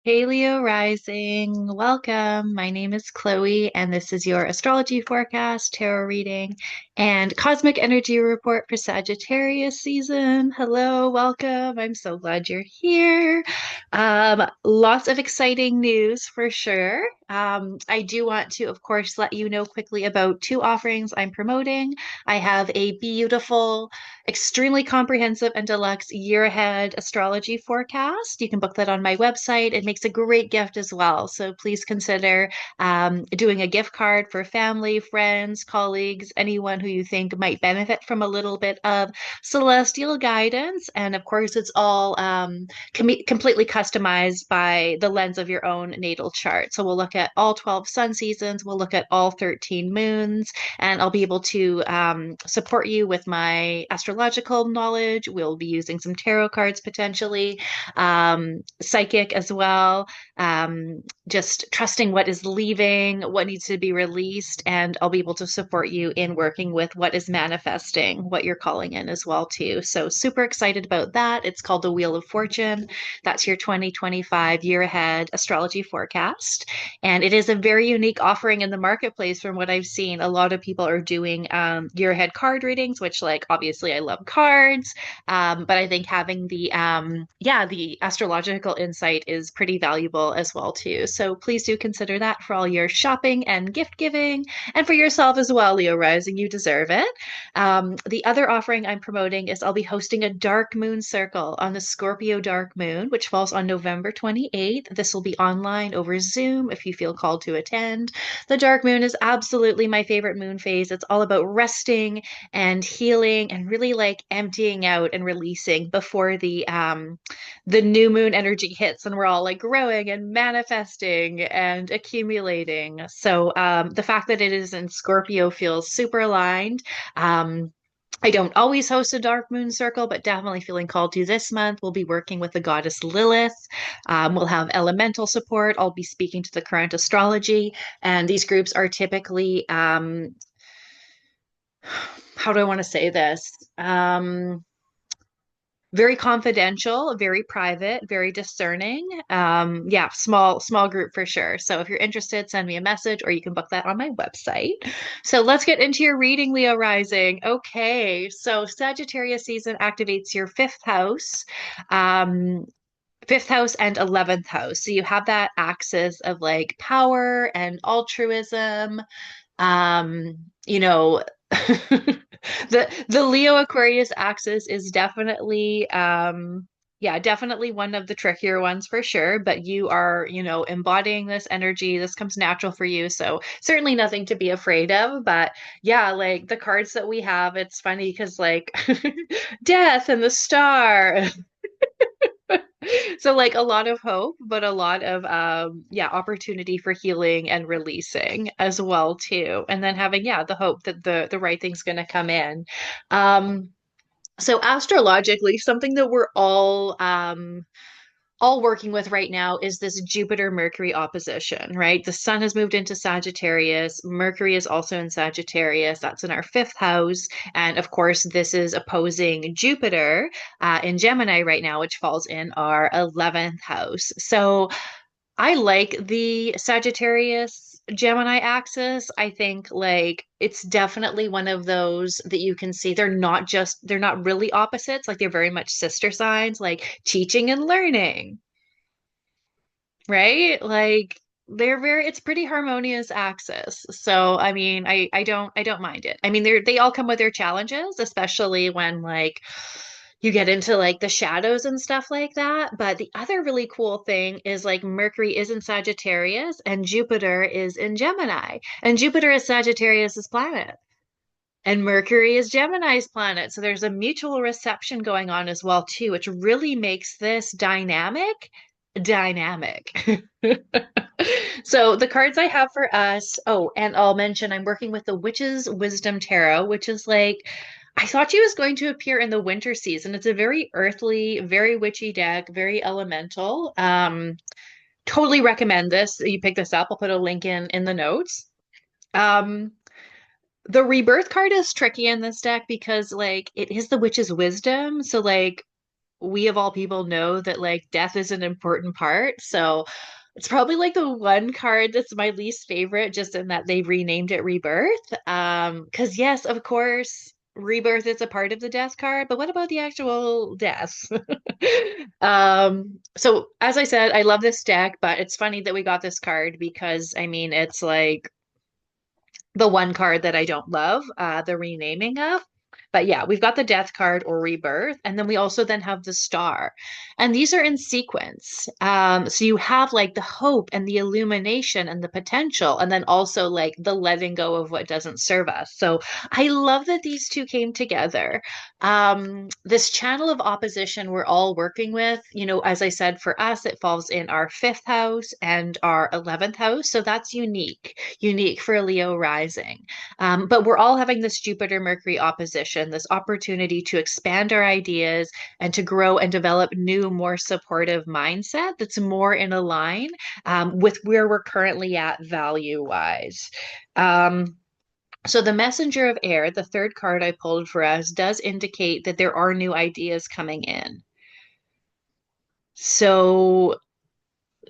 Hey Leo Rising, welcome. My name is Chloe, and this is your astrology forecast, tarot reading, and cosmic energy report for Sagittarius season. Hello, welcome. I'm so glad you're here. Lots of exciting news for sure. I do want to, of course, let you know quickly about two offerings I'm promoting. I have a beautiful, extremely comprehensive and deluxe year ahead astrology forecast. You can book that on my website. It makes a great gift as well. So please consider doing a gift card for family, friends, colleagues, anyone who you think might benefit from a little bit of celestial guidance. And of course, it's all completely customized by the lens of your own natal chart. So we'll look at all 12 sun seasons, we'll look at all 13 moons, and I'll be able to support you with my astrological knowledge. We'll be using some tarot cards potentially, psychic as well, just trusting what is leaving, what needs to be released, and I'll be able to support you in working with what is manifesting, what you're calling in as well too. So super excited about that. It's called the Wheel of Fortune. That's your 2025 year ahead astrology forecast. And it is a very unique offering in the marketplace from what I've seen. A lot of people are doing year ahead card readings, which like obviously I love cards. But I think having the astrological insight is pretty valuable as well too. So please do consider that for all your shopping and gift giving and for yourself as well, Leo Rising. You deserve it. The other offering I'm promoting is I'll be hosting a dark moon circle on the Scorpio dark moon, which falls on November 28th. This will be online over Zoom if you feel called to attend. The dark moon is absolutely my favorite moon phase. It's all about resting and healing and really like emptying out and releasing before the new moon energy hits and we're all like growing and manifesting and accumulating. So the fact that it is in Scorpio feels super aligned. I don't always host a dark moon circle, but definitely feeling called to this month. We'll be working with the goddess Lilith. We'll have elemental support. I'll be speaking to the current astrology. And these groups are typically, how do I want to say this? Very confidential, very private, very discerning. Yeah, small group for sure. So if you're interested, send me a message or you can book that on my website. So let's get into your reading, Leo Rising. Okay, so Sagittarius season activates your fifth house. Um, Fifth house and 11th house. So you have that axis of like power and altruism. You know, the Leo Aquarius axis is definitely yeah, definitely one of the trickier ones for sure, but you are, embodying this energy. This comes natural for you. So certainly nothing to be afraid of, but yeah, like the cards that we have, it's funny because like death and the star. So like a lot of hope, but a lot of yeah, opportunity for healing and releasing as well too. And then having the hope that the right thing's going to come in. Um so astrologically, something that we're all working with right now is this Jupiter Mercury opposition, right? The sun has moved into Sagittarius. Mercury is also in Sagittarius. That's in our fifth house. And of course, this is opposing Jupiter in Gemini right now, which falls in our 11th house. So I like the Sagittarius Gemini axis. I think like it's definitely one of those that you can see they're not really opposites, like they're very much sister signs, like teaching and learning, right? Like it's pretty harmonious axis. So I mean, I don't mind it. I mean, they all come with their challenges, especially when like you get into like the shadows and stuff like that. But the other really cool thing is like Mercury is in Sagittarius and Jupiter is in Gemini. And Jupiter is Sagittarius's planet. And Mercury is Gemini's planet. So there's a mutual reception going on as well, too, which really makes this dynamic. So the cards I have for us, oh, and I'll mention I'm working with the Witch's Wisdom Tarot, which is like I thought she was going to appear in the winter season. It's a very earthly, very witchy deck, very elemental. Totally recommend this. You pick this up. I'll put a link in the notes. Um, the rebirth card is tricky in this deck because like it is the witch's wisdom. So like we of all people know that like death is an important part. So it's probably like the one card that's my least favorite, just in that they renamed it Rebirth. Because yes, of course, Rebirth is a part of the death card, but what about the actual death? So as I said, I love this deck, but it's funny that we got this card because I mean it's like the one card that I don't love, the renaming of. But yeah, we've got the death card or rebirth, and then we also then have the star. And these are in sequence. So you have like the hope and the illumination and the potential, and then also like the letting go of what doesn't serve us. So I love that these two came together. This channel of opposition we're all working with, as I said, for us, it falls in our fifth house and our 11th house. So that's unique for Leo rising. But we're all having this Jupiter Mercury opposition, this opportunity to expand our ideas and to grow and develop new, more supportive mindset that's more in a line with where we're currently at value wise. So the messenger of air, the third card I pulled for us, does indicate that there are new ideas coming in. So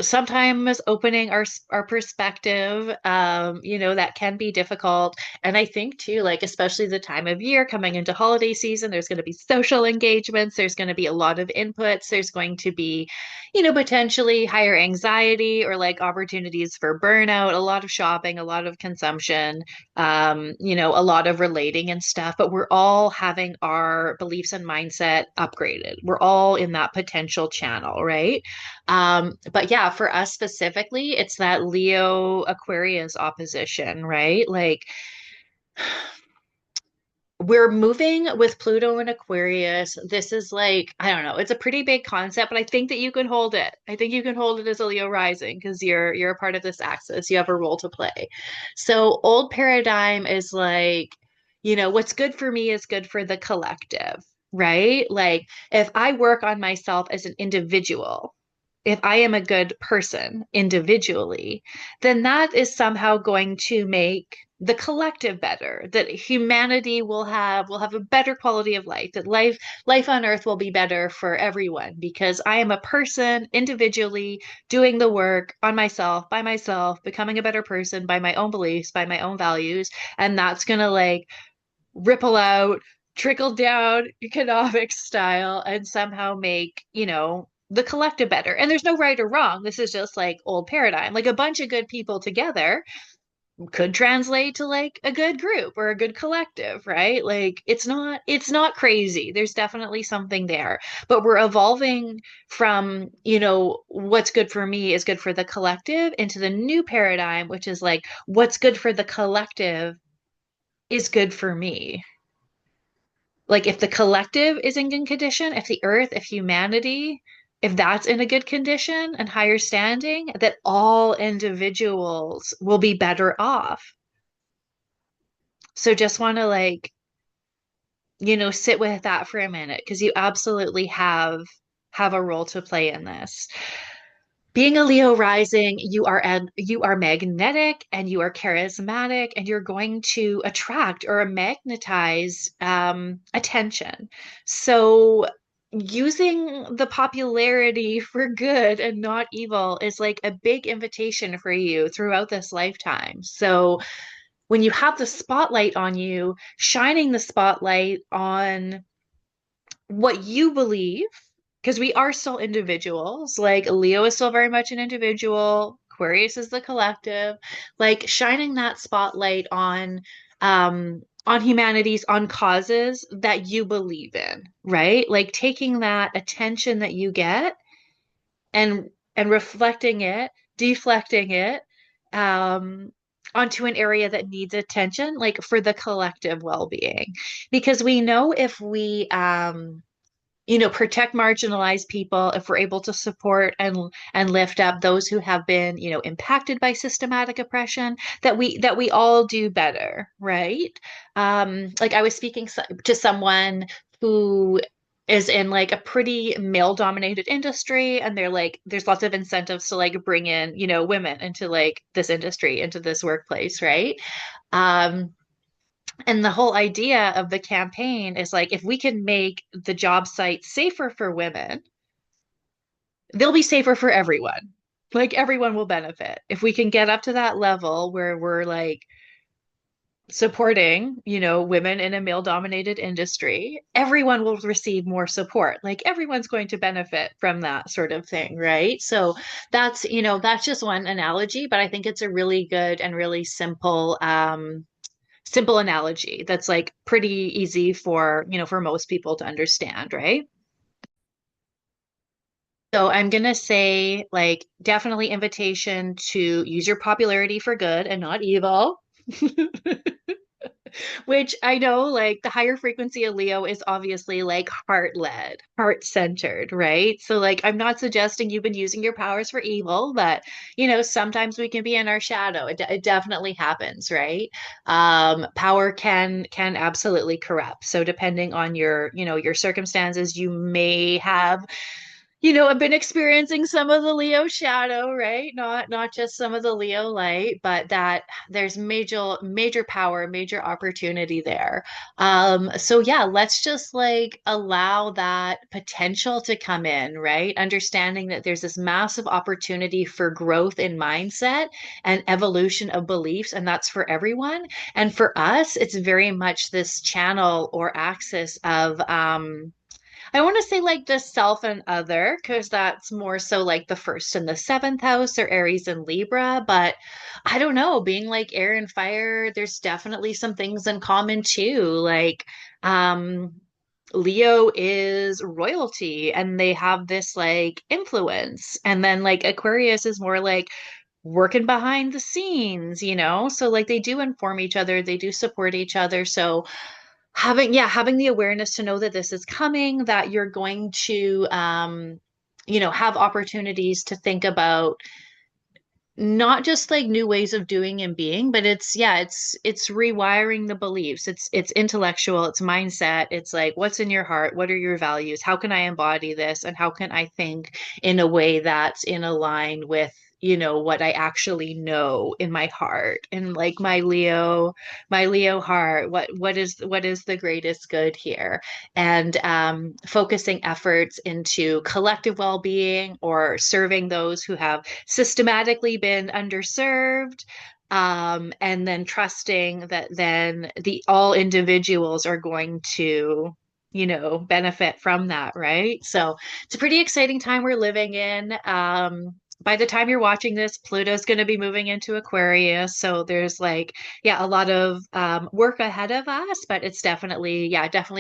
sometimes opening our perspective, that can be difficult. And I think too, like especially the time of year coming into holiday season, there's going to be social engagements, there's going to be a lot of inputs, there's going to be, potentially higher anxiety or like opportunities for burnout, a lot of shopping, a lot of consumption, a lot of relating and stuff. But we're all having our beliefs and mindset upgraded. We're all in that potential channel, right? But yeah, for us specifically, it's that Leo Aquarius opposition, right? Like we're moving with Pluto and Aquarius. This is like, I don't know, it's a pretty big concept, but I think that you can hold it. I think you can hold it as a Leo rising because you're a part of this axis. You have a role to play. So old paradigm is like, what's good for me is good for the collective, right? Like if I work on myself as an individual, if I am a good person individually, then that is somehow going to make the collective better, that humanity will have a better quality of life, that life on earth will be better for everyone because I am a person individually doing the work on myself, by myself, becoming a better person by my own beliefs, by my own values, and that's going to like ripple out, trickle down economic style, and somehow make, the collective better. And there's no right or wrong. This is just like old paradigm. Like a bunch of good people together could translate to like a good group or a good collective, right? Like it's not crazy. There's definitely something there. But we're evolving from, what's good for me is good for the collective into the new paradigm, which is like what's good for the collective is good for me. Like if the collective is in good condition, if the earth, if humanity, if that's in a good condition and higher standing, that all individuals will be better off. So just want to like, sit with that for a minute because you absolutely have a role to play in this. Being a Leo rising, you are magnetic and you are charismatic and you're going to attract or magnetize attention. So using the popularity for good and not evil is like a big invitation for you throughout this lifetime. So when you have the spotlight on you, shining the spotlight on what you believe, because we are still individuals. Like Leo is still very much an individual, Aquarius is the collective, like shining that spotlight on humanities, on causes that you believe in, right? Like taking that attention that you get and reflecting it, deflecting it um onto an area that needs attention, like for the collective well-being. Because we know if we protect marginalized people, if we're able to support and lift up those who have been, impacted by systematic oppression, that we all do better, right? Like I was speaking to someone who is in like a pretty male dominated industry, and they're like there's lots of incentives to like bring in, women into like this industry, into this workplace, right? um And the whole idea of the campaign is like, if we can make the job site safer for women, they'll be safer for everyone. Like everyone will benefit. If we can get up to that level where we're like supporting, women in a male-dominated industry, everyone will receive more support. Like everyone's going to benefit from that sort of thing, right? So that's just one analogy, but I think it's a really good and really simple analogy that's like pretty easy for most people to understand, right? So I'm gonna say like definitely invitation to use your popularity for good and not evil. Which I know like the higher frequency of Leo is obviously like heart-led, heart-centered, right? So like I'm not suggesting you've been using your powers for evil, but sometimes we can be in our shadow. It definitely happens, right? Power can absolutely corrupt. So depending on your circumstances, you may have I've been experiencing some of the Leo shadow, right? Not just some of the Leo light, but that there's major power, major opportunity there. So yeah, let's just like allow that potential to come in, right? Understanding that there's this massive opportunity for growth in mindset and evolution of beliefs, and that's for everyone. And for us, it's very much this channel or axis of I want to say like the self and other, because that's more so like the first and the seventh house or Aries and Libra. But I don't know, being like air and fire, there's definitely some things in common too. Like, Leo is royalty and they have this like influence. And then like Aquarius is more like working behind the scenes. So like they do inform each other, they do support each other. So having the awareness to know that this is coming, that you're going to have opportunities to think about not just like new ways of doing and being, but it's rewiring the beliefs. It's intellectual, it's mindset, it's like what's in your heart, what are your values, how can I embody this, and how can I think in a way that's in a line with what I actually know in my heart and like my Leo heart, what is the greatest good here, and focusing efforts into collective well-being or serving those who have systematically been underserved, and then trusting that then the all individuals are going to benefit from that, right? So it's a pretty exciting time we're living in. By the time you're watching this, Pluto's going to be moving into Aquarius. So there's like, yeah, a lot of work ahead of us, but it's definitely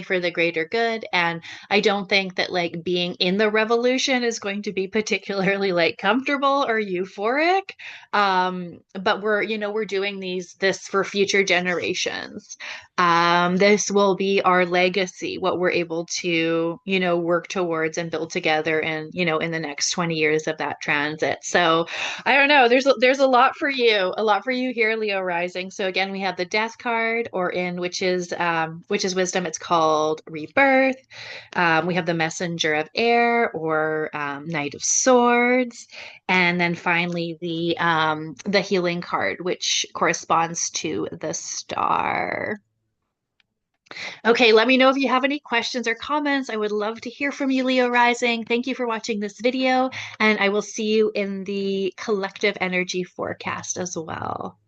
for the greater good. And I don't think that like being in the revolution is going to be particularly like comfortable or euphoric. But we're doing this for future generations. This will be our legacy, what we're able to, work towards and build together and, in the next 20 years of that transit. So I don't know, there's a lot for you here, Leo rising. So again, we have the death card or in which is wisdom, it's called rebirth. We have the messenger of air or knight of swords. And then finally the healing card, which corresponds to the star. Okay, let me know if you have any questions or comments. I would love to hear from you, Leo Rising. Thank you for watching this video, and I will see you in the collective energy forecast as well.